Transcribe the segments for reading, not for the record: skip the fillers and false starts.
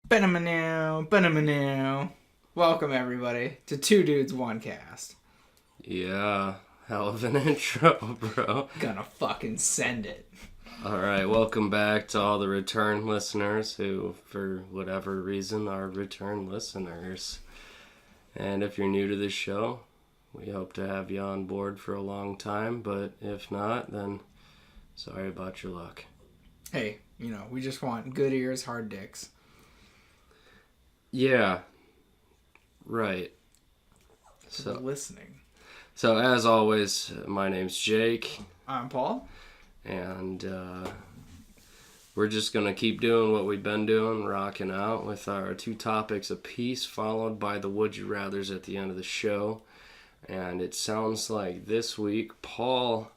Benamanu. Welcome everybody to Two Dudes One Cast. Yeah, hell of an intro, bro. Gonna fucking send it. Alright, welcome back to all the return listeners who, for whatever reason, are return listeners. And if you're new to this show, we hope to have you on board for a long time, but if not, then sorry about your luck. Hey, we just want good ears, hard dicks. Yeah, right. So listening. So as always, my name's Jake. I'm Paul. And we're just going to keep doing what we've been doing, rocking out with our two topics apiece, followed by the Would You Rathers at the end of the show. And it sounds like this week, Paul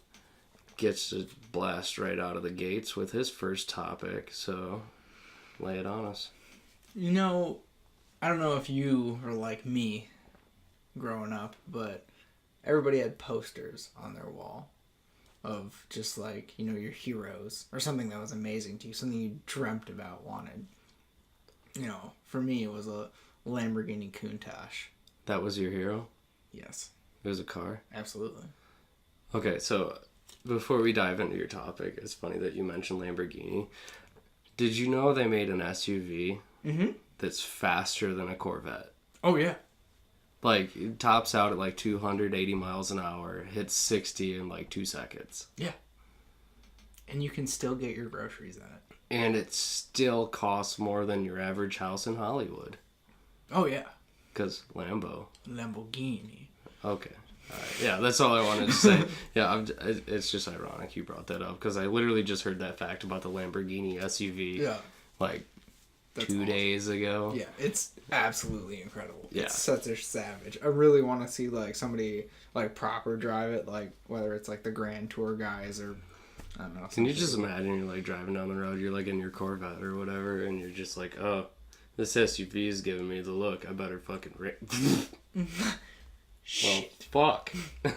gets to blast right out of the gates with his first topic. So lay it on us. I don't know if you are like me growing up, but everybody had posters on their wall of just like, your heroes or something that was amazing to you, something you dreamt about, wanted. For me, it was a Lamborghini Countach. That was your hero? Yes. It was a car? Absolutely. Okay, so before we dive into your topic, it's funny that you mentioned Lamborghini. Did you know they made an SUV that's faster than a Corvette? Oh, yeah. Like, it tops out at like 280 miles an hour, hits 60 in like 2 seconds. Yeah. And you can still get your groceries in it. And it still costs more than your average house in Hollywood. Oh, yeah. Because Lamborghini. Okay. All right. Yeah, that's all I wanted to say. Yeah, it's just ironic you brought that up, because I literally just heard that fact about the Lamborghini SUV that's 2 days ago. Yeah, it's absolutely incredible. Yeah. It's such a savage. I really want to see somebody proper drive it, whether it's the Grand Tour guys or I don't know. Can you just imagine you're driving down the road, you're in your Corvette or whatever, and you're just oh, this SUV is giving me the look. I better fucking well, fuck.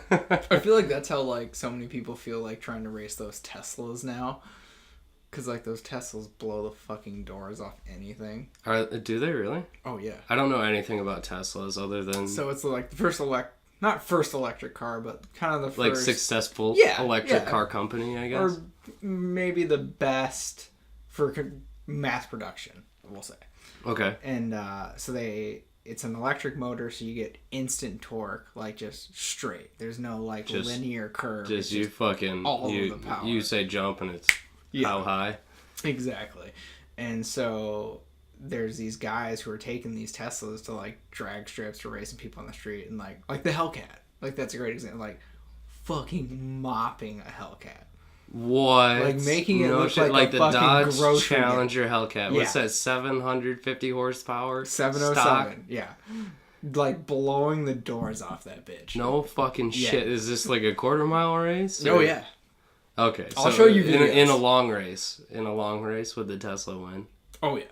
I feel like that's how so many people feel trying to race those Teslas now. Because, those Teslas blow the fucking doors off anything. Do they really? Oh, yeah. I don't know anything about Teslas other than... So, it's the first not first electric car, but kind of the first... successful electric car company, I guess? Or maybe the best for mass production, we'll say. Okay. And, it's an electric motor, so you get instant torque, just straight. There's no, linear curve. Just you fucking... all of the power. You say jump and it's... Yeah. How high? Exactly. And so there's these guys who are taking these Teslas to drag strips to racing people on the street, and like the Hellcat. That's a great example. Fucking mopping a Hellcat. What? Making it look like the Dodge Challenger Hellcat. What's that? 750 horsepower. 707. Stock? Yeah. Blowing the doors off that bitch. No fucking shit. Is this a quarter-mile race? Oh, yeah. Okay, I'll show you videos. In a long race, would the Tesla win? Oh yeah.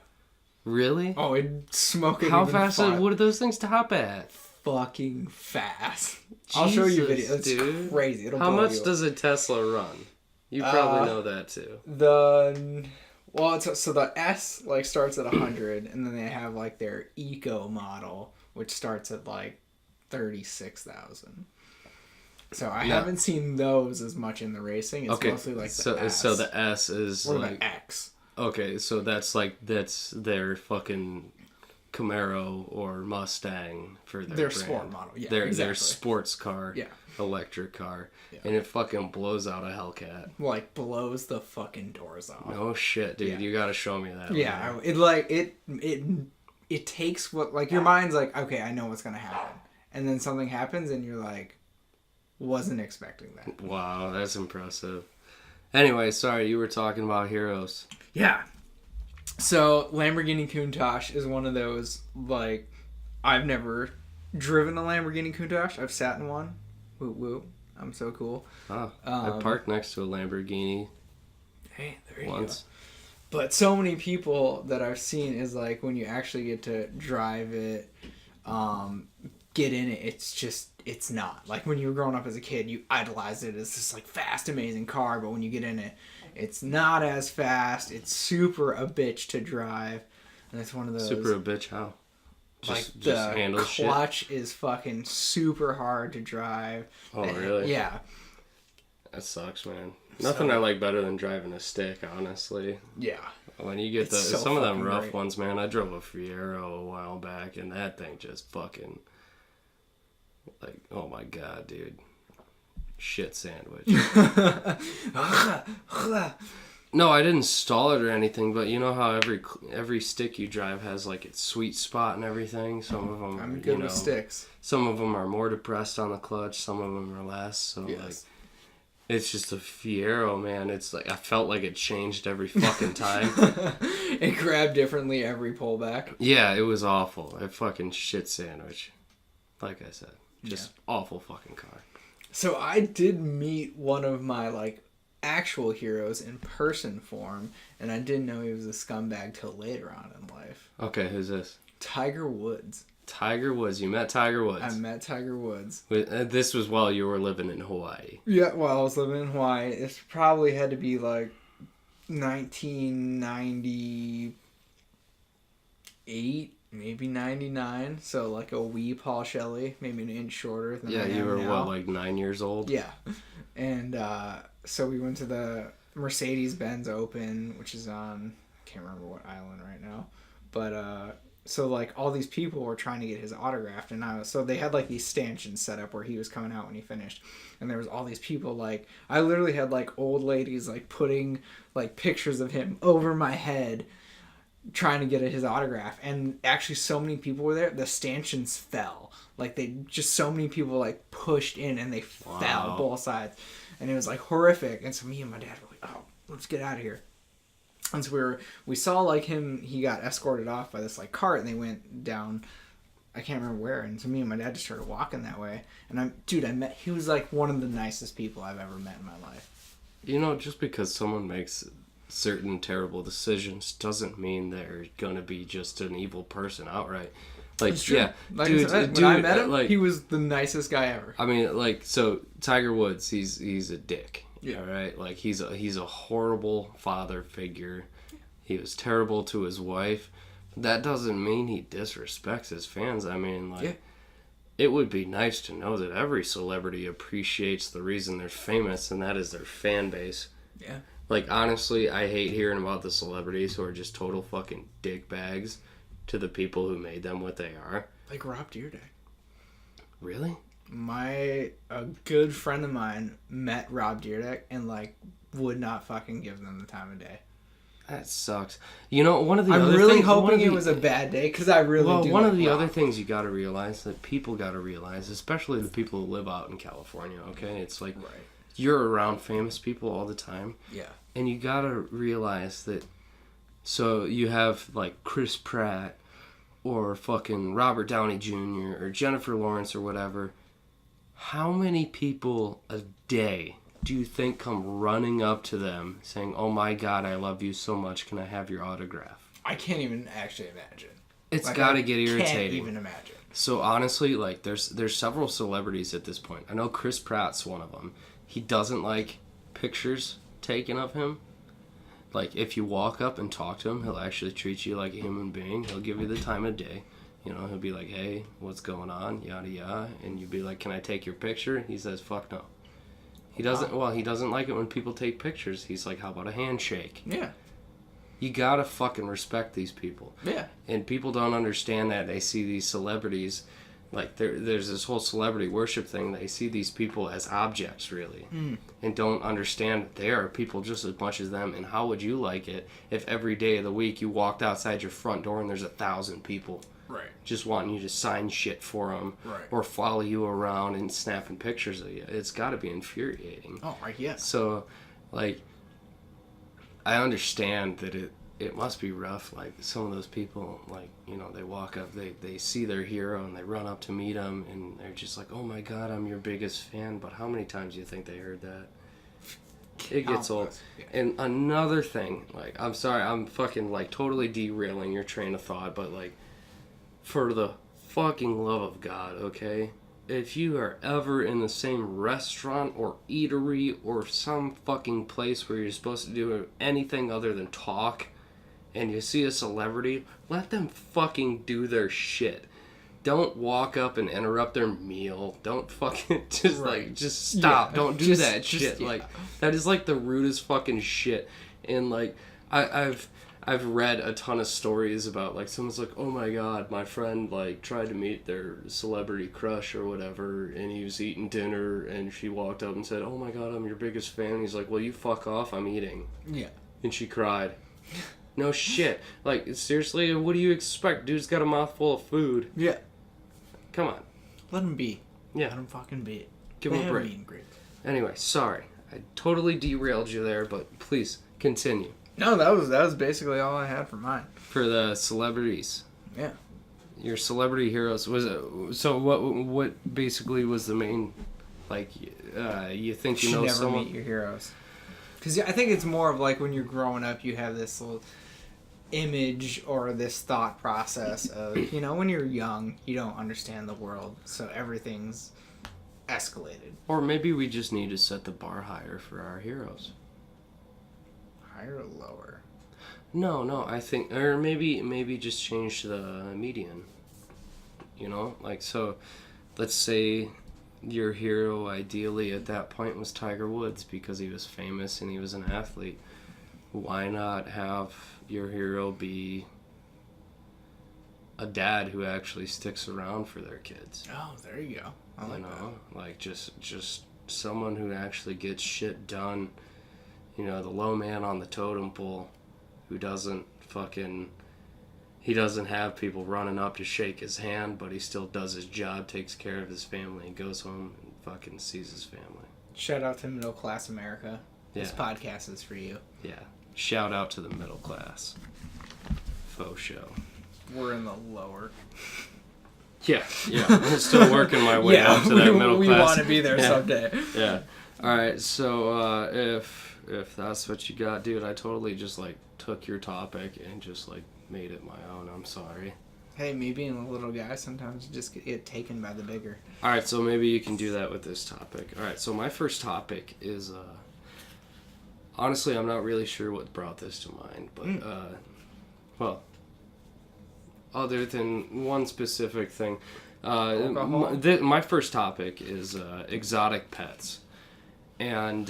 Really? Oh, it'd smoke it. How fast? What do those things top at? Fucking fast. Jesus, I'll show you videos. It's dude. Crazy. How much does a Tesla run? You probably know that too. The S starts at 100, and then they have their Eco model, which starts at 36,000. So I haven't seen those as much in the racing. It's mostly the S. So the S is or the X. Okay, so that's their fucking Camaro or Mustang for their brand. Sport model. Yeah, their sports car. Yeah. Electric car. Yeah. And it fucking blows out a Hellcat. Blows the fucking doors off. No shit, dude. Yeah. You gotta show me that. Yeah, it takes what your mind's okay, I know what's gonna happen, and then something happens and you're wasn't expecting that. Wow, that's impressive. Anyway, sorry, you were talking about heroes. Yeah. So, Lamborghini Countach is one of those, I've never driven a Lamborghini Countach. I've sat in one. Woo woo. I'm so cool. Oh, I parked next to a Lamborghini. Hey, there you go. But so many people that I've seen is when you actually get to drive it, get in it, it's not. When you were growing up as a kid, you idolized it as this fast, amazing car, but when you get in it, it's not as fast. It's super a bitch to drive. and it's one of those. Super a bitch how? Just handle shit. Clutch is fucking super hard to drive. Oh really? Yeah. That sucks, man. Nothing I like better than driving a stick, honestly. Yeah. When you get It's so some of them fucking rough great. ones, man. I drove a Fiero a while back, and that thing just fucking, like, oh my god, dude, shit sandwich. No, I didn't stall it or anything, but you know how every stick you drive has like its sweet spot and everything. Some of them, I'm good with sticks. Some of them are more depressed on the clutch. Some of them are less. So Yes. like. It's just a Fiero, man. It's like I felt like it changed every fucking time. It grabbed differently every pullback. Yeah, it was awful. A fucking shit sandwich. Like I said, just awful fucking car. So I did meet one of my like actual heroes in person form, and I didn't know he was a scumbag till later on in life. Okay, who's this? Tiger Woods. Tiger Woods. You met Tiger Woods. I met Tiger Woods. This was while you were living in Hawaii. Yeah, while I was living in Hawaii. It probably had to be like 1998, maybe 99. So like a wee Paul Shelley, maybe an inch shorter than I am you were now. what, like 9 years old? Yeah. And so we went to the Mercedes-Benz Open, which is on, I can't remember what island right now. But so like all these people were trying to get his autograph, and so they had like these stanchions set up where he was coming out when he finished, and there was all these people. Like I literally had like old ladies like putting like pictures of him over my head trying to get his autograph, and actually so many people were there the stanchions fell. Like so many people like pushed in and they fell both sides, and it was like horrific. And so me and my dad were like, oh, let's get out of here. And so we saw like he got escorted off by this like cart, and they went down, I can't remember where. And so me and my dad just started walking that way. And he was like one of the nicest people I've ever met in my life. You know, just because someone makes certain terrible decisions doesn't mean they're gonna be just an evil person outright. Like, yeah, like dude, I said, dude, when I met him, like, he was the nicest guy ever. I mean, like, so Tiger Woods, he's a dick. Yeah. All right. Like he's a horrible father figure. He was terrible to his wife. That doesn't mean he disrespects his fans. I mean, like, it would be nice to know that every celebrity appreciates the reason they're famous, and that is their fan base. Yeah. Like, honestly, I hate hearing about the celebrities who are just total fucking dickbags to the people who made them what they are. Like Rob Dyrdek. Really? A good friend of mine met Rob Dyrdek and like would not fucking give them the time of day. That sucks. You know, one of the I'm other really things, hoping it was a bad day because I really do. One like of the Rob. other things you got to realize that people got to realize, especially the people who live out in California. Okay, it's like you're around famous people all the time. Yeah. And you got to realize that. So you have like Chris Pratt, or fucking Robert Downey Jr. or Jennifer Lawrence or whatever. How many people a day do you think come running up to them saying, "Oh my God, I love you so much. Can I have your autograph?" I can't even actually imagine. It's got to get irritating. Can't even imagine. So honestly, like there's several celebrities at this point. I know Chris Pratt's one of them. He doesn't like pictures taken of him. Like if you walk up and talk to him, he'll actually treat you like a human being. He'll give you the time of day. You know, he'll be like, "Hey, what's going on?" Yada yada, and you'd be like, "Can I take your picture?" He says, "Fuck no." He doesn't. Well, he doesn't like it when people take pictures. He's like, "How about a handshake?" Yeah. You gotta fucking respect these people. Yeah. And people don't understand that. They see these celebrities, like there's this whole celebrity worship thing. They see these people as objects, really, and don't understand that they are people just as much as them. And how would you like it if every day of the week you walked outside your front door and there's 1,000 people just wanting you to sign shit for them, or follow you around and snapping pictures of you? It's got to be infuriating. Oh, right, yeah. So, like, I understand that it must be rough. Like, some of those people, like, you know, they walk up, they see their hero and they run up to meet him, and they're just like, "Oh my God, I'm your biggest fan." But how many times do you think they heard that? It gets old. Yeah. And another thing, like, I'm sorry, I'm fucking, like, totally derailing your train of thought, but, like, for the fucking love of God, okay? If you are ever in the same restaurant or eatery or some fucking place where you're supposed to do anything other than talk, and you see a celebrity, let them fucking do their shit. Don't walk up and interrupt their meal. Don't fucking just stop. Yeah, Don't do just- that just- shit. yeah. Like that is like the rudest fucking shit. And like I've read a ton of stories about like someone's like, oh my god, my friend like tried to meet their celebrity crush or whatever, and he was eating dinner, and she walked up and said, oh my god, I'm your biggest fan. He's like, well, you fuck off, I'm eating. Yeah. And she cried. No shit. Like seriously, what do you expect? Dude's got a mouthful of food. Yeah. Come on. Let him be. Yeah. Let him fucking be. Give They him a have break. meet and greets. Anyway, sorry. I totally derailed you there, but please continue. No, that was basically all I had for mine. For the celebrities. Yeah. Your celebrity heroes was it, so what basically was the main like you think you should know never someone meet your heroes. Because I think it's more of like when you're growing up, you have this little image or this thought process of, you know, when you're young, you don't understand the world, so everything's escalated. or maybe we just need to set the bar higher for our heroes. Higher or lower? No, I think or maybe just change the median. You know, like so let's say your hero ideally at that point was Tiger Woods because he was famous and he was an athlete. Why not have your hero be a dad who actually sticks around for their kids? Oh, there you go. I like that. Like just someone who actually gets shit done. You know, the low man on the totem pole who doesn't he doesn't have people running up to shake his hand, but he still does his job, takes care of his family, and goes home and fucking sees his family. Shout out to Middle Class America. Yeah. This podcast is for you. Yeah. Shout out to the middle class. Faux show. We're in the lower. Yeah. I'm still working my way up to that middle we class. want to be there someday. Yeah. All right. So if that's what you got, dude, I totally just like took your topic and just like made it my own. I'm sorry. Hey, me being a little guy, sometimes you just get taken by the bigger. All right. So maybe you can do that with this topic. All right. So my first topic is honestly, I'm not really sure what brought this to mind, but well, other than one specific thing, my first topic is exotic pets, and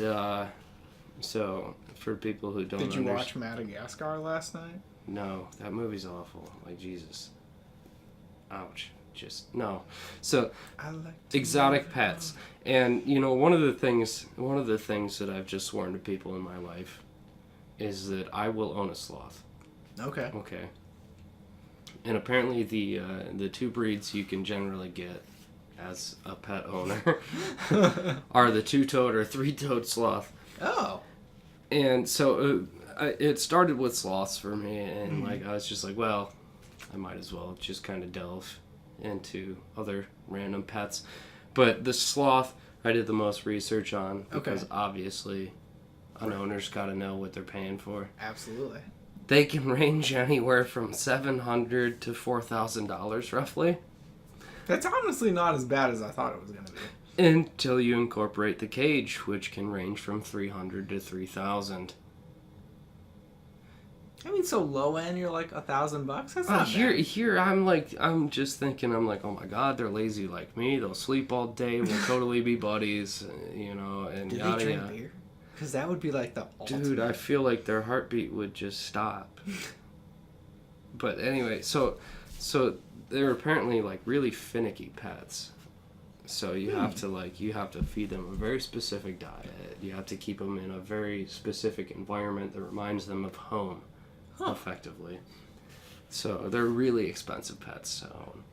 so for people who don't, Did you watch Madagascar last night? No, that movie's awful. Like Jesus, ouch. Just no. So I like to exotic pets, and you know one of the things that I've just sworn to people in my life is that I will own a sloth. Okay. Okay. And apparently the two breeds you can generally get as a pet owner are the two-toed or three-toed sloth. Oh. And so it started with sloths for me, and like I was just like, well, I might as well just kind of delve into other random pets. But the sloth I did the most research on because obviously an owner's got to know what they're paying for. Absolutely. They can range anywhere from $700 to $4,000 roughly. That's honestly not as bad as I thought it was going to be. Until you incorporate the cage, which can range from $300 to $3,000. I mean, so low end, you're like $1,000. That's not Here, I'm just thinking, I'm like, oh my god, they're lazy like me. They'll sleep all day. We'll totally be buddies, you know, and Do yada they drink yada. beer? Because that would be like the ultimate. Dude, I feel like their heartbeat would just stop. But anyway, so they're apparently like really finicky pets. So you have to feed them a very specific diet. You have to keep them in a very specific environment that reminds them of home, effectively. So they're really expensive pets to own.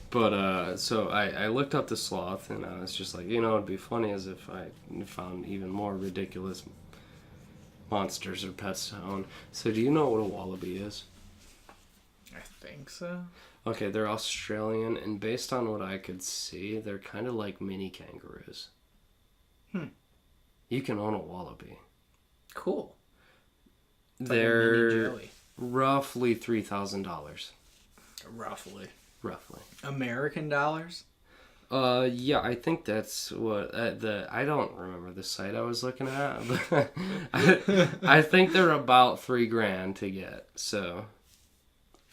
But so I looked up the sloth, and I was just like, you know, it'd be funny as if I found even more ridiculous monsters or pets to own. So do you know what a wallaby is? I think so. Okay, they're Australian, and based on what I could see, they're kind of like mini kangaroos. You can own a wallaby. Cool. It's They're like a mini Joey. roughly $3,000. Roughly. Roughly. American dollars? Yeah, I think that's what I don't remember the site I was looking at, but I think they're about $3,000 to get. So,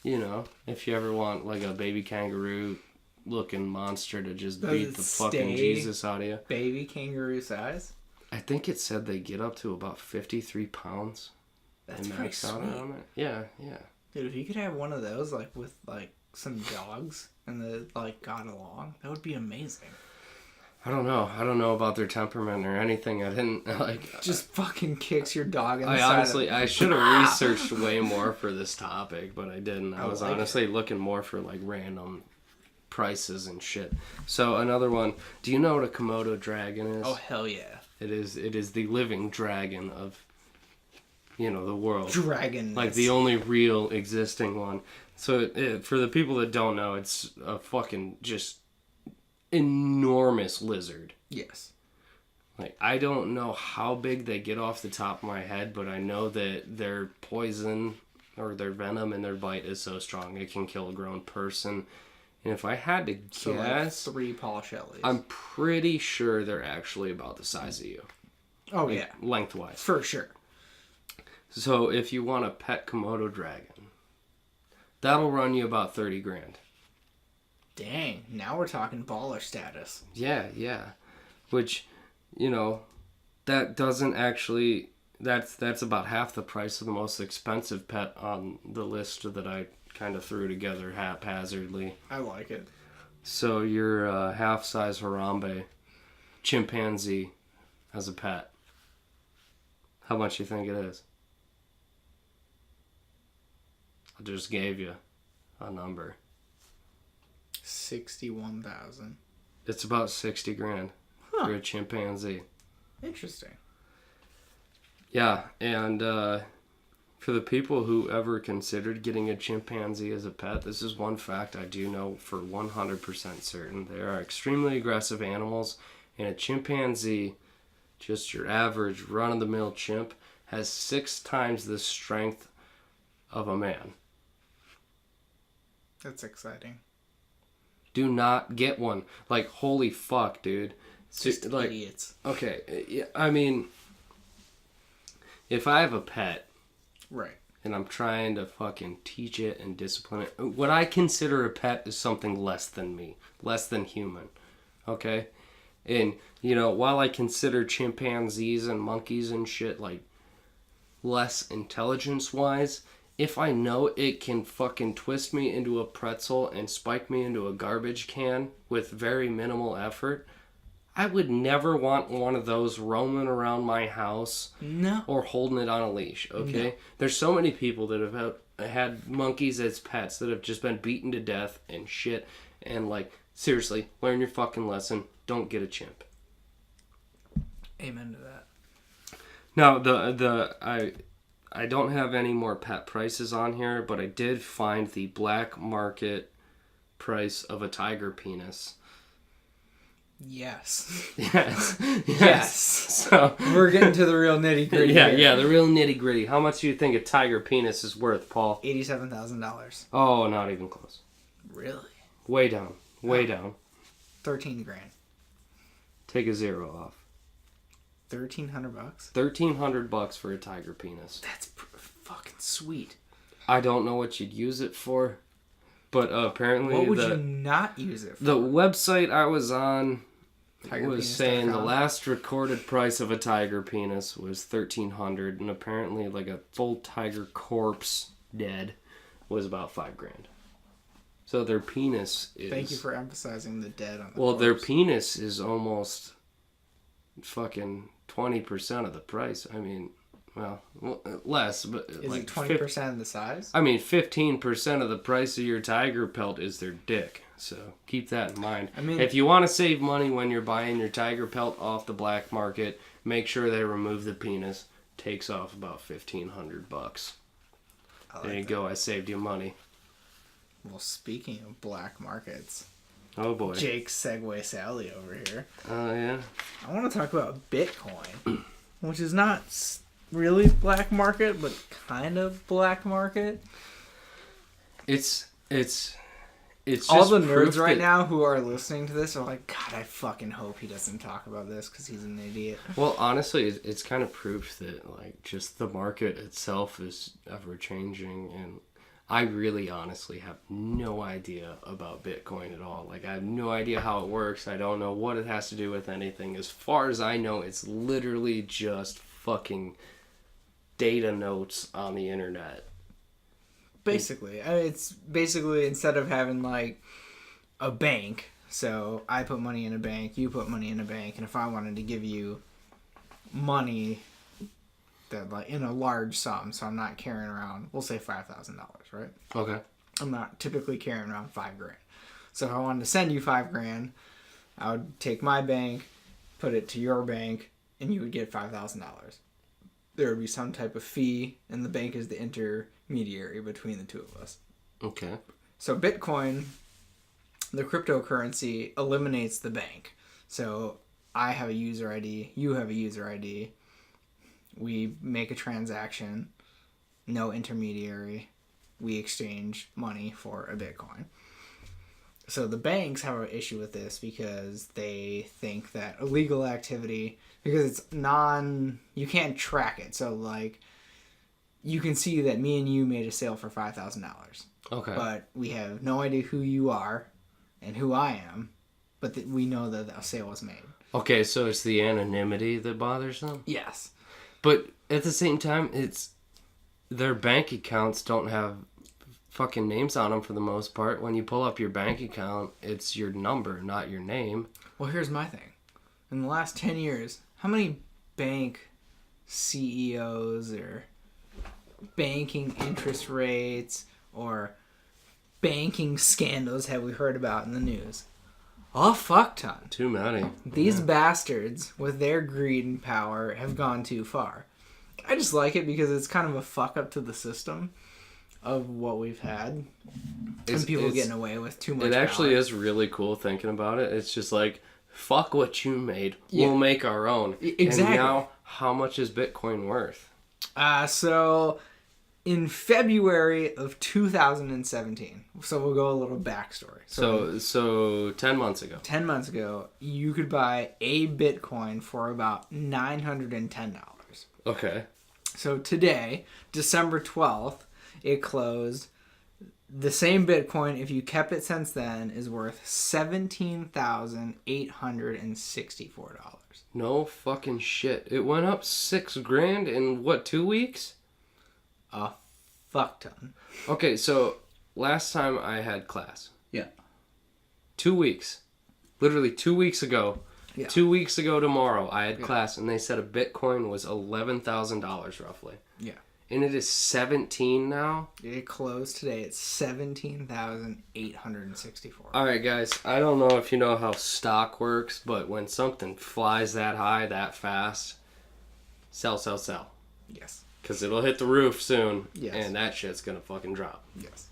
if you ever want like a baby kangaroo looking monster to just beat the fucking Jesus out of you. Baby kangaroo size? I think it said they get up to about 53 pounds. That's pretty sweet. Yeah. Dude, if you could have one of those, like, with, like, some dogs and they, like, got along, that would be amazing. I don't know about their temperament or anything. I didn't, like... Just fucking kicks your dog in the side honestly, I should have researched way more for this topic, but I didn't. I was honestly looking more for, like, random prices and shit. So, another one. Do you know what a Komodo dragon is? Oh, hell yeah. It is the living dragon of, the world. Dragon. Like the only real existing one. So for the people that don't know, it's a fucking just enormous lizard. Yes. Like, I don't know how big they get off the top of my head, but I know that their poison or their venom and their bite is so strong it can kill a grown person. And if I had to guess, like 3 Paul Shelleys. I'm pretty sure they're actually about the size of you. Oh, yeah. Lengthwise. For sure. So if you want a pet Komodo dragon, that'll run you about $30,000. Dang. Now we're talking baller status. Yeah. Which, that doesn't actually... That's about half the price of the most expensive pet on the list that I kind of threw together haphazardly. I like it. So your half-size Harambe chimpanzee as a pet. How much do you think it is? I just gave you a number. 61,000. It's about $60,000 for a chimpanzee. Interesting. Yeah, and for the people who ever considered getting a chimpanzee as a pet, this is one fact I do know for 100% certain. They are extremely aggressive animals, and a chimpanzee, just your average run-of-the-mill chimp, has 6 times the strength of a man. That's exciting. Do not get one. Like, holy fuck, dude. It's just idiots. Okay, I mean, if I have a pet... Right. And I'm trying to fucking teach it and discipline it. What I consider a pet is something less than me. Less than human. Okay? And, while I consider chimpanzees and monkeys and shit, like, less intelligence-wise, if I know it can fucking twist me into a pretzel and spike me into a garbage can with very minimal effort... I would never want one of those roaming around my house. No. Or holding it on a leash, okay? No. There's so many people that have had monkeys as pets that have just been beaten to death and shit. And, like, seriously, learn your fucking lesson. Don't get a chimp. Amen to that. Now, I don't have any more pet prices on here, but I did find the black market price of a tiger penis. Yes. Yes. So we're getting to the real nitty gritty. Yeah, the real nitty gritty. How much do you think a tiger penis is worth, Paul? $87,000. Oh, not even close. Really? Way down. Down. $13,000. Take a 0 off. $1,300. $1,300 for a tiger penis. That's fucking sweet. I don't know what you'd use it for. But apparently... What would you not use it for? The website I was on was saying the last recorded price of a tiger penis was $1,300, and apparently like a full tiger corpse dead was about $5,000. So their penis is... Thank you for emphasizing the dead on the Well, corpse. their penis is almost fucking 20% of the price. I mean... Well, less, but is like it 20% of the size? I mean, 15% of the price of your tiger pelt is their dick. So keep that in mind. I mean, if you want to save money when you're buying your tiger pelt off the black market, make sure they remove the penis. Takes off about $1,500. There you go. I saved you money. Well, speaking of black markets. Oh boy. Jake Segway Sally over here. Oh yeah. I want to talk about Bitcoin, which is not really black market, but kind of black market. It's It's all just the nerds proof right that- now who are listening to this are like, God, I fucking hope he doesn't talk about this because he's an idiot. Well, honestly, it's kind of proof that like just the market itself is ever changing, and I really honestly have no idea about Bitcoin at all. Like, I have no idea how it works. I don't know what it has to do with anything. As far as I know, it's literally just fucking data notes on the internet. Basically, I mean, it's basically instead of having like a bank, so I put money in a bank, you put money in a bank, and if I wanted to give you money that like in a large sum, so I'm not carrying around, we'll say $5,000, right? Okay. I'm not typically carrying around $5,000. So if I wanted to send you $5,000, I would take my bank, put it to your bank, and you would get $5,000. There would be some type of fee, and the bank is the intermediary between the two of us. Okay. So Bitcoin, the cryptocurrency, eliminates the bank. So I have a user ID, you have a user ID. We make a transaction, no intermediary. We exchange money for a Bitcoin. So the banks have an issue with this because they think that illegal activity, because it's you can't track it. So like, you can see that me and you made a sale for $5,000. Okay. But we have no idea who you are and who I am, but we know that a sale was made. Okay, so it's the anonymity that bothers them? Yes. But at the same time, it's their bank accounts don't have fucking names on them for the most part. When you pull up your bank account, it's your number, not your name. Well, here's my thing. In the last 10 years, how many bank CEOs or banking interest rates or banking scandals have we heard about in the news? A fuck ton. Too many. These bastards, with their greed and power, have gone too far. I just like it because it's kind of a fuck up to the system of what we've had. And people getting away with too much It actually power. is really cool thinking about it. It's just like, fuck what you made. Yeah. We'll make our own. Exactly. And now, how much is Bitcoin worth? So in February of 2017, so we'll go a little backstory. So 10 months ago. 10 months ago, you could buy a Bitcoin for about $910. Okay. So today, December 12th, it closed. The same Bitcoin, if you kept it since then, is worth $17,864. No fucking shit. It went up $6,000 in what, 2 weeks? A fuck ton. Okay, so last time I had class. Yeah. 2 weeks. Literally 2 weeks ago. Yeah. 2 weeks ago tomorrow, I had class, and they said a Bitcoin was $11,000 roughly. Yeah. And it is 17 now. It closed today at $17,864. All right, guys. I don't know if you know how stock works, but when something flies that high, that fast, sell. Yes. Because it'll hit the roof soon, Yes. and that shit's gonna fucking drop. Yes.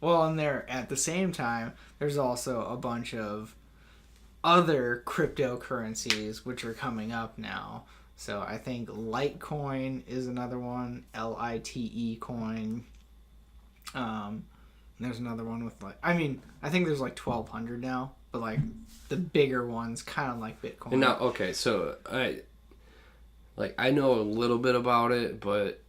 Well, and there at the same time, there's also a bunch of other cryptocurrencies which are coming up now. So I think Litecoin is another one, LITE coin. There's another one with I think there's like 1,200 now, but like the bigger ones, kind of like Bitcoin. And now, okay, so I know a little bit about it, but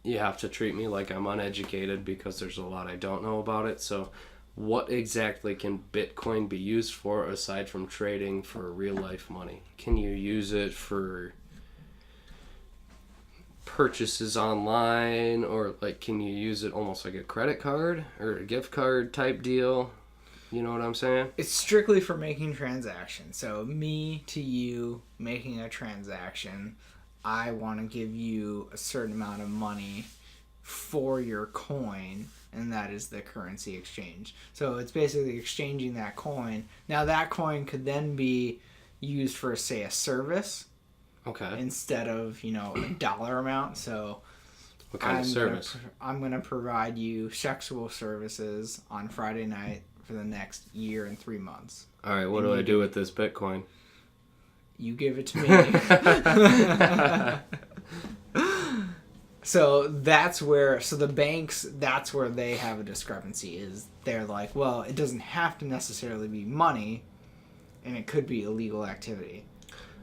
you have to treat me like I'm uneducated because there's a lot I don't know about it. So what exactly can Bitcoin be used for aside from trading for real life money? Can you use it for purchases online, or like can you use it almost like a credit card or a gift card type deal? You know what I'm saying? It's strictly for making transactions. So me to you making a transaction, I want to give you a certain amount of money for your coin, and that is the currency exchange. So it's basically exchanging that coin. Now that coin could then be used for, say, a service. Okay. Instead of, a dollar amount. So What kind of service? I'm going to provide you sexual services on Friday night for the next year and 3 months. All right, what do I do with this Bitcoin? You give it to me. So that's where, so the banks, that's where they have a discrepancy, is they're like, well, it doesn't have to necessarily be money, and it could be illegal activity.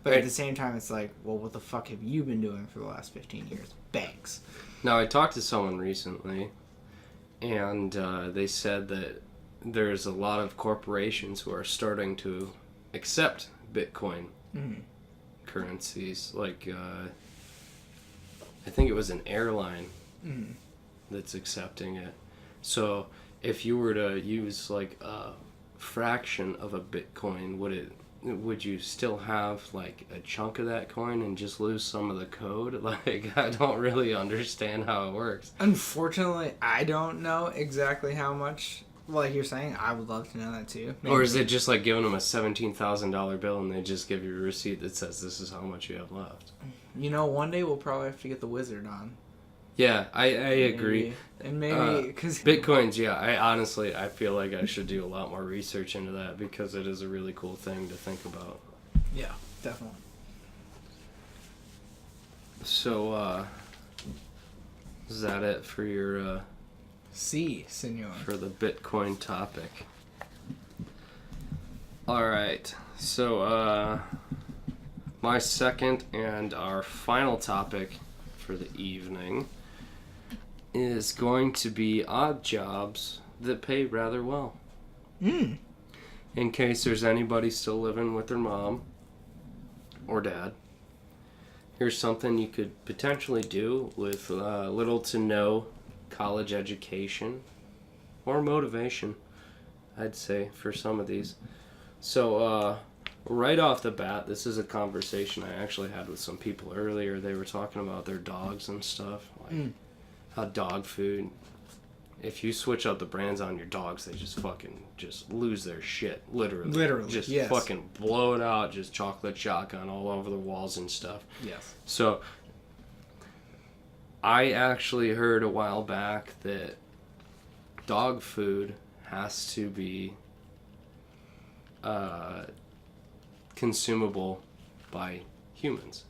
But Right. at the same time, it's like, well, what the fuck have you been doing for the last 15 years? Banks. Now, I talked to someone recently, and they said that there's a lot of corporations who are starting to accept Bitcoin currencies. Like, I think it was an airline that's accepting it. So, if you were to use like a fraction of a Bitcoin, would you still have like a chunk of that coin and just lose some of the code? Like, I don't really understand how it works. Unfortunately, I don't know exactly how much, like you're saying. I would love to know that too. Or is it just like giving them a $17,000 bill and they just give you a receipt that says this is how much you have left? You know, one day we'll probably have to get the wizard on. Yeah, I agree. And maybe, because... Bitcoins, yeah, I feel like I should do a lot more research into that because it is a really cool thing to think about. Yeah, definitely. So, is that it for your, Si, senor. for the Bitcoin topic? Alright, so, my second and our final topic for the evening is going to be odd jobs that pay rather well. In case there's anybody still living with their mom or dad, here's something you could potentially do with little to no college education or motivation, I'd say, for some of these. So, right off the bat, this is a conversation I actually had with some people earlier. They were talking about their dogs and stuff, like how dog food, if you switch out the brands on your dogs, they just fucking just lose their shit, literally. Just yes. fucking blow it out, just chocolate shotgun all over the walls and stuff. Yes. So, I actually heard a while back that dog food has to be consumable by humans.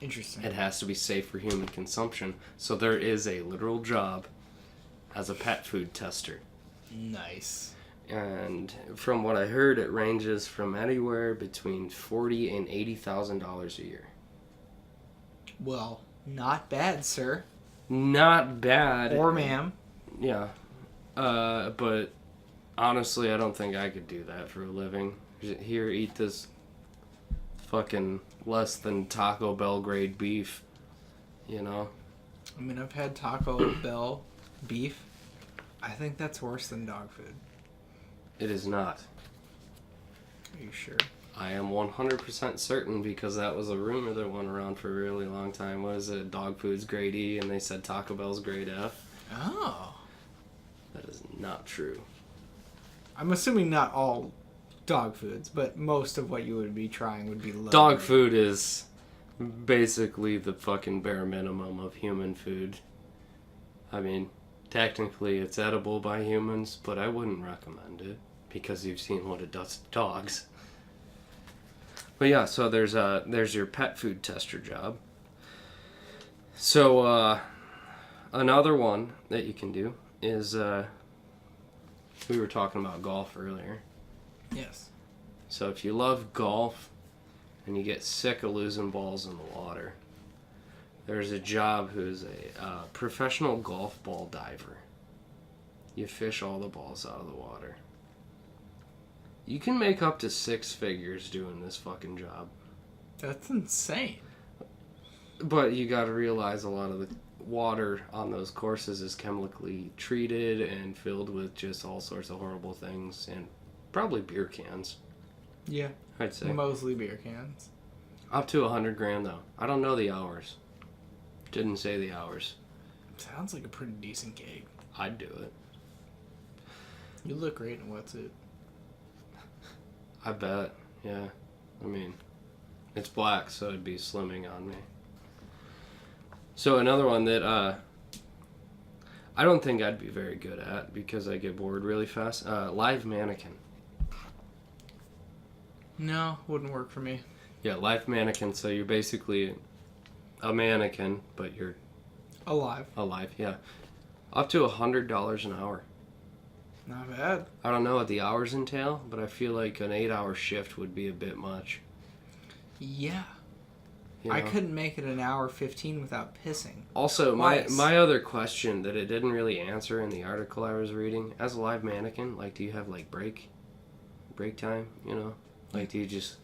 Interesting. It has to be safe for human consumption. So there is a literal job as a pet food tester. Nice. And from what I heard, it ranges from anywhere between $40,000 and $80,000 a year. Well, not bad, sir. Not bad. Or ma'am. Yeah. But honestly, I don't think I could do that for a living. Here, eat this fucking less than Taco Bell grade beef, you know? I mean, I've had Taco Bell beef. I think that's worse than dog food. It is not. Are you sure? I am 100% certain because that was a rumor that went around for a really long time. What is it? Dog food's grade E, and they said Taco Bell's grade F. Oh. That is not true. I'm assuming not all dog foods, but most of what you would be trying would be low. Dog food is basically the fucking bare minimum of human food. I mean, technically it's edible by humans, but I wouldn't recommend it because you've seen what it does to dogs. But yeah, so there's your pet food tester job. So another one that you can do is we were talking about golf earlier. Yes. So if you love golf and you get sick of losing balls in the water, there's a job who's a professional golf ball diver. You fish all the balls out of the water. You can make up to 6 figures doing this fucking job. That's insane. But you gotta realize a lot of the water on those courses is chemically treated and filled with just all sorts of horrible things and probably beer cans. Yeah. I'd say. Mostly beer cans. Up to $100,000 though. I don't know the hours. Didn't say the hours. Sounds like a pretty decent gig. I'd do it. You look great in wetsuit. I bet. Yeah. I mean, it's black, so it'd be slimming on me. So another one that I don't think I'd be very good at because I get bored really fast. Live mannequin. No, wouldn't work for me. Yeah, live mannequin. So you're basically a mannequin, but you're Alive. Alive, yeah. Up to $100 an hour. Not bad. I don't know what the hours entail, but I feel like an 8-hour shift would be a bit much. Yeah. You know? I couldn't make it an hour 15 without pissing. Also, Twice. my other question that it didn't really answer in the article I was reading, as a live mannequin, like, do you have, like, break time, you know? Like, do you just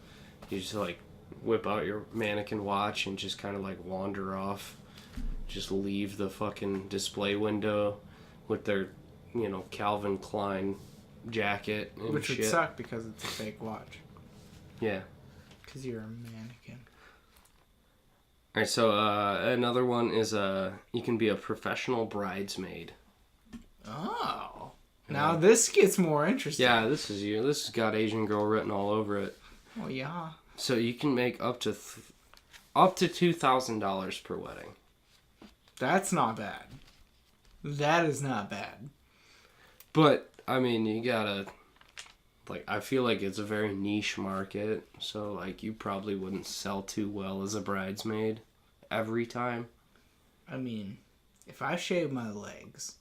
like, whip out your mannequin watch and just kind of, like, wander off? Just leave the fucking display window with their, you know, Calvin Klein jacket and Which shit. would suck because it's a fake watch. Yeah. Because you're a mannequin. Alright, so another one is you can be a professional bridesmaid. Oh. Now this gets more interesting. Yeah, this is you. This has got Asian girl written all over it. Oh, yeah. So you can make up to $2,000 per wedding. That's not bad. That is not bad. But, I mean, you gotta... Like, I feel like it's a very niche market. So, like, you probably wouldn't sell too well as a bridesmaid every time. I mean, if I shave my legs,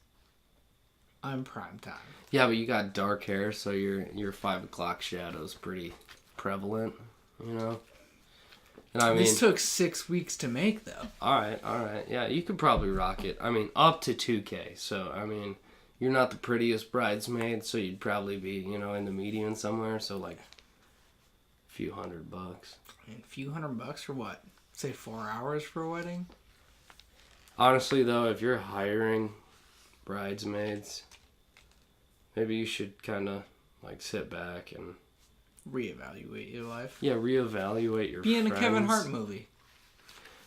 I'm prime time. Yeah, but you got dark hair, so your 5 o'clock shadow's pretty prevalent, you know? And I mean, this took 6 weeks to make, though. Alright. Yeah, you could probably rock it. I mean, up to $2,000. So, I mean, you're not the prettiest bridesmaid, so you'd probably be, you know, in the median somewhere. So, like, a few $100. I mean, a few $100 for what? Say 4 hours for a wedding? Honestly, though, if you're hiring bridesmaids, maybe you should kind of, like, sit back and... Reevaluate your life. Yeah, reevaluate your Be in a friends. Kevin Hart movie.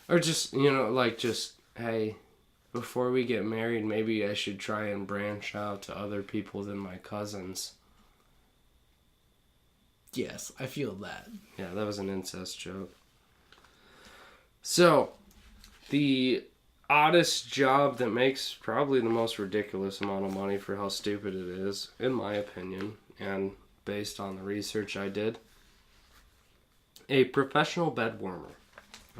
Or just, you know, like, just, hey, before we get married, maybe I should try and branch out to other people than my cousins. Yes, I feel that. Yeah, that was an incest joke. So, the oddest job that makes probably the most ridiculous amount of money for how stupid it is, in my opinion, and based on the research I did, a professional bed warmer.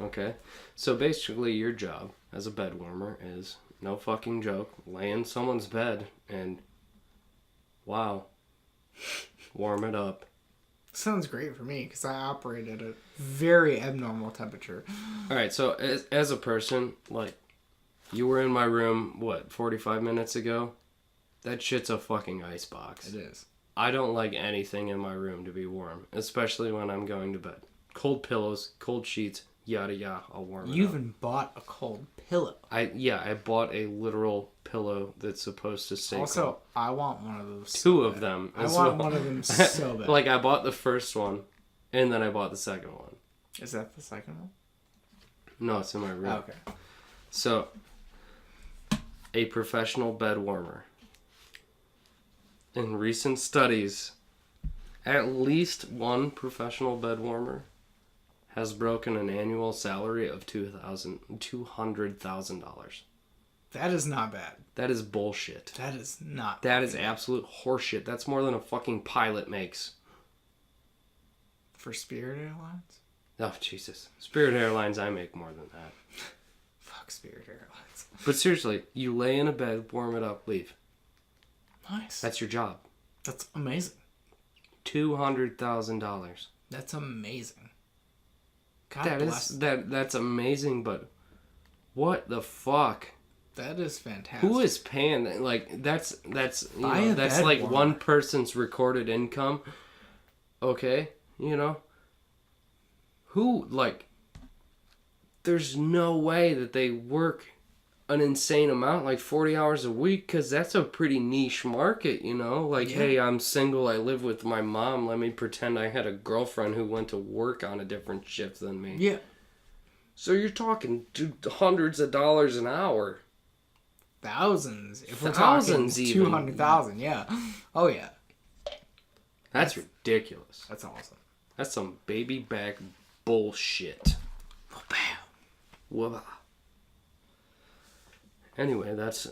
Okay? So basically your job as a bed warmer is, no fucking joke, lay in someone's bed and, wow, warm it up. Sounds great for me because I operate at a very abnormal temperature. Alright, so as a person, like, you were in my room, 45 minutes ago? That shit's a fucking icebox. It is. I don't like anything in my room to be warm, especially when I'm going to bed. Cold pillows, cold sheets, yada yada, I'll warm it up. You even bought a cold pillow. I bought a literal pillow that's supposed to stay Also, cold. I want one of those. Two of them. I want one of them so bad. Like, I bought the first one, and then I bought the second one. Is that the second one? No, it's in my room. Oh, okay. So, a professional bed warmer. In recent studies, at least one professional bed warmer has broken an annual salary of $200,000. That is not bad. That is bullshit. That is not. That is absolute horseshit. That's more than a fucking pilot makes. For Spirit Airlines? Oh, Jesus. Spirit Airlines, I make more than that. Fuck Spirit Airlines. But seriously, you lay in a bed, warm it up, leave. Nice. That's your job. That's amazing. $200,000. That's amazing. God That bless. is that's amazing, but what the fuck? That is fantastic. Who is paying that? Like, that's Buy a that's bed like warmer. one person's recorded income. Okay, you know. Who, like, there's no way that they work an insane amount, like 40 hours a week, because that's a pretty niche market, you know? Like, Yeah. hey, I'm single, I live with my mom, let me pretend I had a girlfriend who went to work on a different shift than me. Yeah. So you're talking hundreds of dollars an hour. Thousands. If we're Thousands talking even. 200,000, yeah. Oh, yeah. That's ridiculous. That's awesome. That's some baby back bullshit. Bam. Whoa. Anyway, that's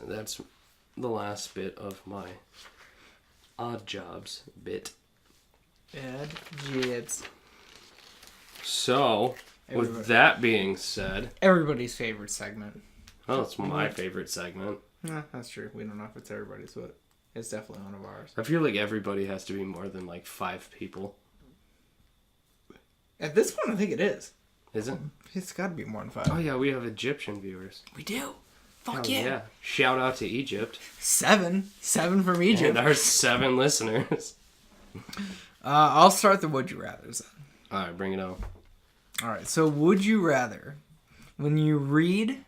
the last bit of my odd jobs bit. Bad jibs. So, with Everybody- that being said, Everybody's favorite segment. Oh, it's my favorite segment. Yeah, that's true. We don't know if it's everybody's, but it's definitely one of ours. I feel like everybody has to be more than like 5 people. At this point, I think it is. Is it? It's got to be more than 5. Oh yeah, we have Egyptian viewers. We do. Fuck Hell yeah. Shout out to Egypt. 7 from Egypt. And our 7 listeners. I'll start the would you rathers then. All right, bring it on. All right, so would you rather, when you read,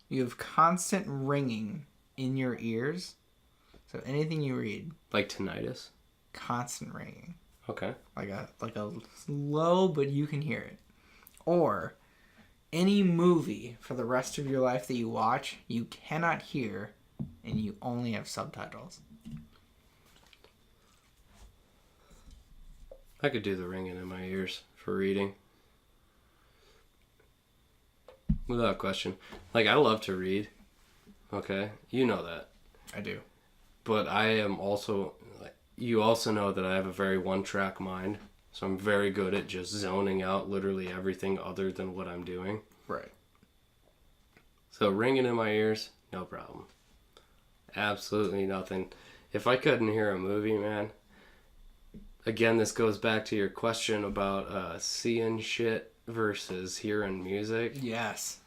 you have constant ringing in your ears? So anything you read, Like tinnitus? constant ringing. Okay. Like a low, but you can hear it. Or any movie for the rest of your life that you watch, you cannot hear, and you only have subtitles. I could do the ringing in my ears for reading. Without question. Like, I love to read. Okay? You know that. I do. But I am also... You also know that I have a very one-track mind. So I'm very good at just zoning out literally everything other than what I'm doing. Right. So ringing in my ears, no problem. Absolutely nothing. If I couldn't hear a movie, man... Again, this goes back to your question about seeing shit versus hearing music. Yes.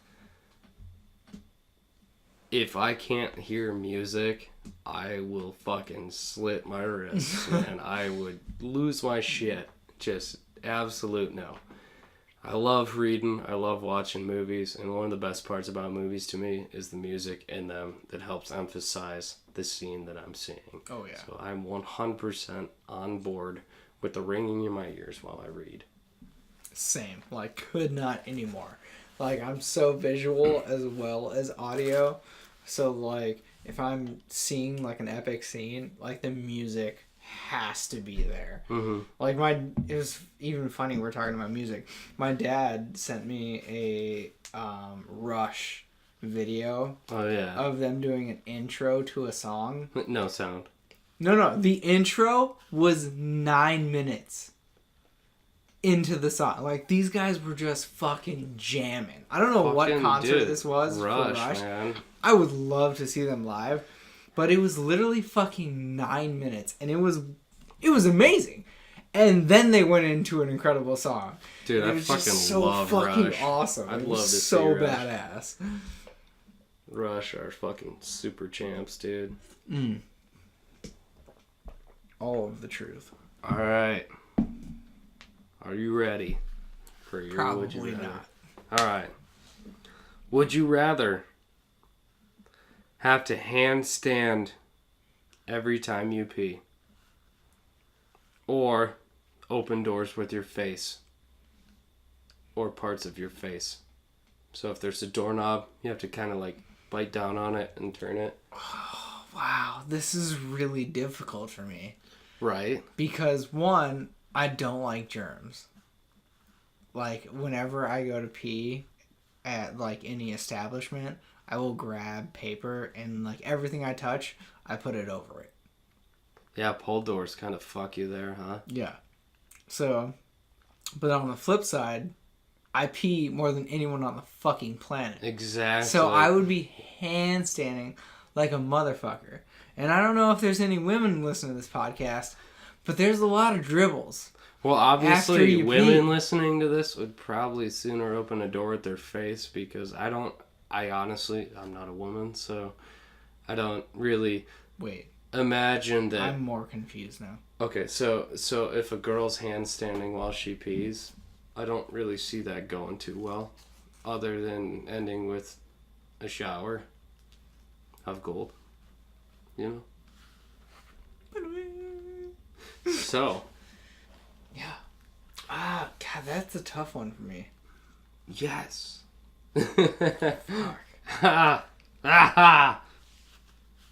If I can't hear music, I will fucking slit my wrists and I would lose my shit. Just absolute no. I love reading, I love watching movies, and one of the best parts about movies to me is the music in them that helps emphasize the scene that I'm seeing. Oh, yeah. So I'm 100% on board with the ringing in my ears while I read. Same. Like, could not anymore. Like, I'm so visual as well as audio. So, like, if I'm seeing, like, an epic scene, like, the music has to be there. Mm-hmm. Like, it was even funny, we're talking about music. My dad sent me a Rush video of them doing an intro to a song. No sound. No, the intro was 9 minutes into the song. Like, these guys were just fucking jamming. I don't know what concert this was for Rush. Man. I would love to see them live, but it was literally fucking 9 minutes, and it was amazing. And then they went into an incredible song. Dude, I fucking love Rush. So fucking awesome. I'd it love was to so see Rush. badass. Rush are fucking super champs, dude. All of the truth. All right. Are you ready for your Probably would you rather? not. All right. Would you rather have to handstand every time you pee, or open doors with your face or parts of your face? So if there's a doorknob, you have to kind of like bite down on it and turn it. Oh, wow, this is really difficult for me. Right. Because, one, I don't like germs. Like, whenever I go to pee at, like, any establishment, I will grab paper and, like, everything I touch, I put it over it. Yeah, pull doors kind of fuck you there, huh? Yeah. So, but on the flip side, I pee more than anyone on the fucking planet. Exactly. So I would be handstanding like a motherfucker. And I don't know if there's any women listening to this podcast, but there's a lot of dribbles. Well, obviously, women pee. listening to this would probably sooner open a door with their face, because I honestly, I'm not a woman, so I don't really imagine that. I'm more confused now. Okay, so if a girl's handstanding while she pees, I don't really see that going too well, other than ending with a shower of gold, you know? So. Yeah. God, that's a tough one for me. Yes. Fuck. I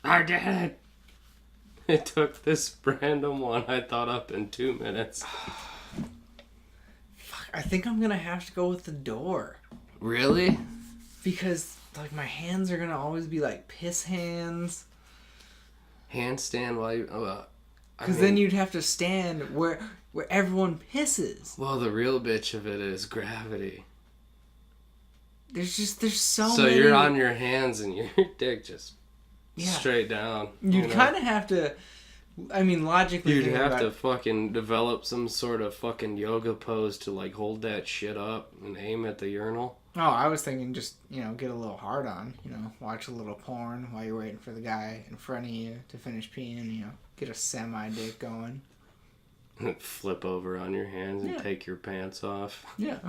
did it. It took this random one I thought up in 2 minutes. Fuck, I think I'm gonna have to go with the door. Really? Because, like, my hands are gonna always be like piss hands. Handstand while you... Because then you'd have to stand where everyone pisses. Well, the real bitch of it is gravity. there's so So many. you're on your hands and your dick just Yeah. straight down. You kind of have to. I mean, logically, You'd have to fucking develop some sort of fucking yoga pose to like hold that shit up and aim at the urinal. Oh, I was thinking just, get a little hard on, watch a little porn while you're waiting for the guy in front of you to finish peeing, get a semi-dick going. Flip over on your hands and take your pants off. Yeah.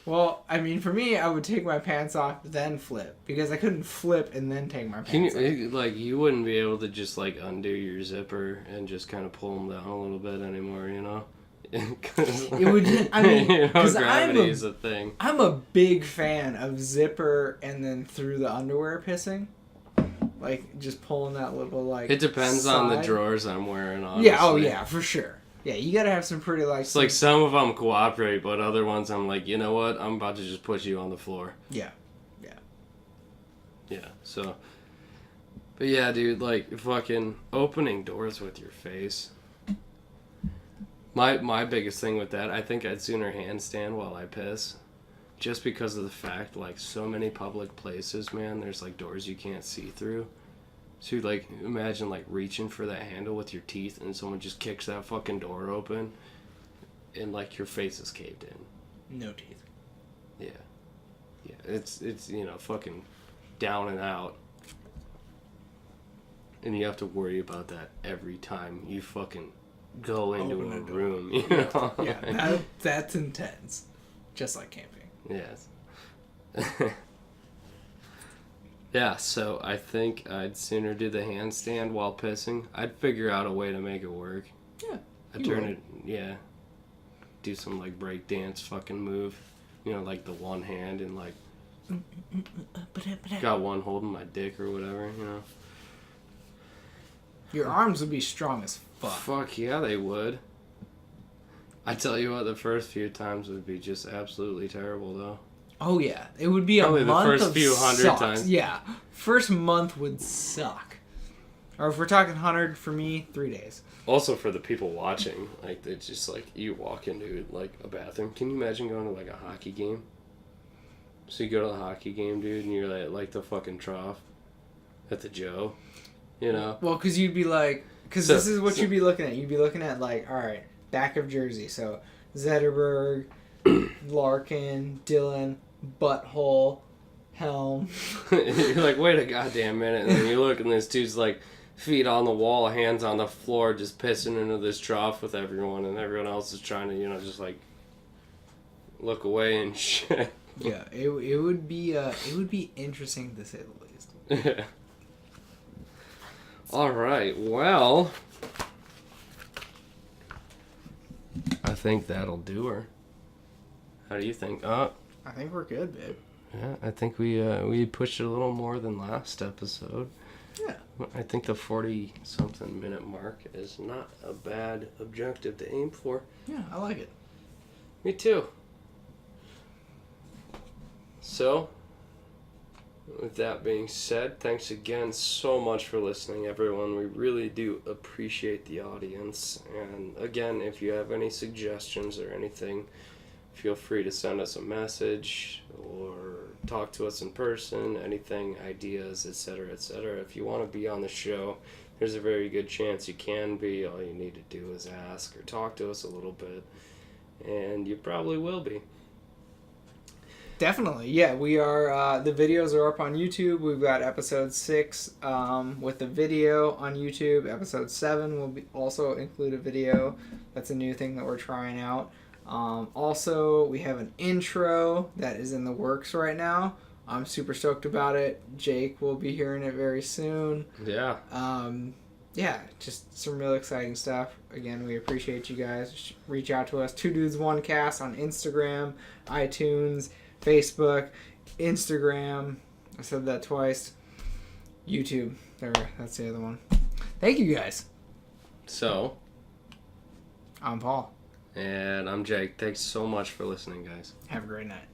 Well, I mean, for me, I would take my pants off, then flip. Because I couldn't flip and then take my pants off. You wouldn't be able to just, like, undo your zipper and just kind of pull them down a little bit anymore, you know? It would just, I mean, because gravity is a thing. I'm a big fan of zipper and then through the underwear pissing. Like, just pulling that little, like, it depends side. on the drawers I'm wearing, honestly. Yeah, oh yeah, for sure. Yeah, you gotta have some pretty, like... It's like some of them cooperate, but other ones I'm like, you know what? I'm about to just put you on the floor. Yeah. Yeah, so... But yeah, dude, like, fucking opening doors with your face. My biggest thing with that, I think I'd sooner handstand while I piss. Just because of the fact, like, so many public places, man, there's, like, doors you can't see through. So, like, imagine, like, reaching for that handle with your teeth and someone just kicks that fucking door open and, like, your face is caved in. No teeth. Yeah. Yeah, it's fucking down and out. And you have to worry about that every time you fucking go into a room, you know? Yeah, that's intense. Just like camping. Yes. Yeah, so I think I'd sooner do the handstand while pissing. I'd figure out a way to make it work. Yeah. I'd turn it, yeah. Do some, like, break dance fucking move. You know, like the one hand and, like, got one holding my dick or whatever, you know. Your arms would be strong as fuck. Fuck yeah, they would. I tell you what, the first few times would be just absolutely terrible, though. Oh yeah, it would be probably a month the first of few hundred sucks. times. Yeah, first month would suck. Or if we're talking 100, for me, 3 days. Also for the people watching, like, it's just like you walk into like a bathroom. Can you imagine going to like a hockey game? So you go to the hockey game, dude, and you're at like the fucking trough at the Joe, you know? Well, because you'd be like, this is what you'd be looking at. You'd be looking at like, all right, back of jersey. So Zetterberg, Larkin, Dillon, Butthole, Helm. You're like, wait a goddamn minute, and then you look and this dude's like feet on the wall, hands on the floor, just pissing into this trough with everyone, and everyone else is trying to, just like look away and shit. Yeah, it would be interesting to say the least. Yeah. All right, well, I think that'll do her. How do you think? I think we're good, babe. Yeah, I think we pushed it a little more than last episode. Yeah. I think the 40-something minute mark is not a bad objective to aim for. Yeah, I like it. Me too. So, with that being said, thanks again so much for listening, everyone. We really do appreciate the audience. And again, if you have any suggestions or anything, feel free to send us a message or talk to us in person, anything, ideas, etc., etc. If you want to be on the show, there's a very good chance you can be. All you need to do is ask or talk to us a little bit, and you probably will be. Definitely, yeah. We are, the videos are up on YouTube. We've got episode 6 with the video on YouTube. Episode 7 will also include a video. That's a new thing that we're trying out. Also, we have an intro that is in the works right now. I'm super stoked about it. Jake will be hearing it very soon. Yeah. Yeah, just some real exciting stuff. Again, we appreciate you guys. Reach out to us. 2 Dudes 1 Cast on Instagram, iTunes, Facebook, Instagram. I said that twice. YouTube. There, that's the other one. Thank you guys. So, I'm Paul. and I'm Jake. Thanks so much for listening, guys. Have a great night.